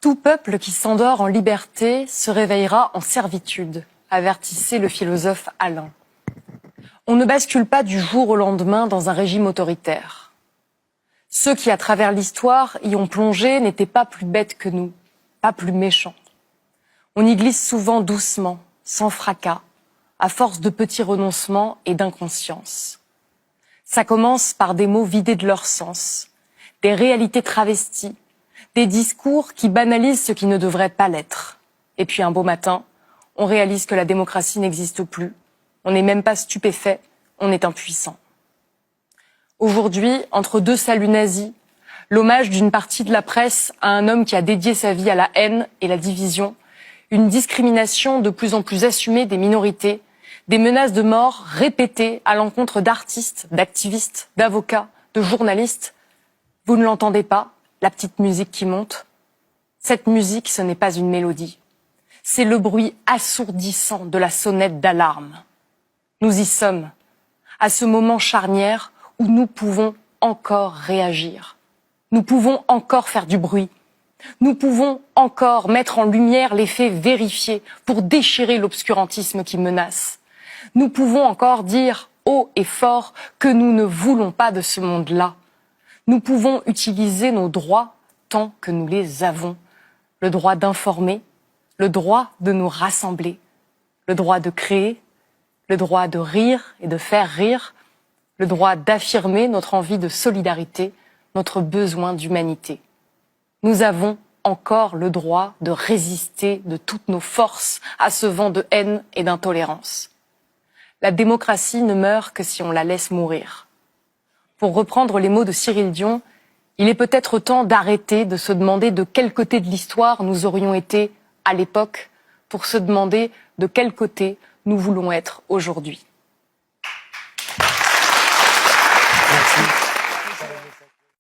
Tout peuple qui s'endort en liberté se réveillera en servitude, avertissait le philosophe Alain. On ne bascule pas du jour au lendemain dans un régime autoritaire. Ceux qui, à travers l'histoire, y ont plongé n'étaient pas plus bêtes que nous, pas plus méchants. On y glisse souvent doucement, sans fracas, à force de petits renoncements et d'inconscience. Ça commence par des mots vidés de leur sens, des réalités travesties, des discours qui banalisent ce qui ne devrait pas l'être. Et puis un beau matin, on réalise que la démocratie n'existe plus. On n'est même pas stupéfait, on est impuissant. Aujourd'hui, entre deux saluts nazis, l'hommage d'une partie de la presse à un homme qui a dédié sa vie à la haine et la division, une discrimination de plus en plus assumée des minorités, des menaces de mort répétées à l'encontre d'artistes, d'activistes, d'avocats, de journalistes. Vous ne l'entendez pas, la petite musique qui monte? Cette musique, ce n'est pas une mélodie. C'est le bruit assourdissant de la sonnette d'alarme. Nous y sommes, à ce moment charnière où nous pouvons encore réagir. Nous pouvons encore faire du bruit. Nous pouvons encore mettre en lumière les faits vérifiés pour déchirer l'obscurantisme qui menace. Nous pouvons encore dire haut et fort que nous ne voulons pas de ce monde-là. Nous pouvons utiliser nos droits tant que nous les avons. Le droit d'informer, le droit de nous rassembler, le droit de créer, le droit de rire et de faire rire, le droit d'affirmer notre envie de solidarité, notre besoin d'humanité. Nous avons encore le droit de résister de toutes nos forces à ce vent de haine et d'intolérance. La démocratie ne meurt que si on la laisse mourir. Pour reprendre les mots de Cyril Dion, il est peut-être temps d'arrêter de se demander de quel côté de l'histoire nous aurions été à l'époque, pour se demander de quel côté nous voulons être aujourd'hui.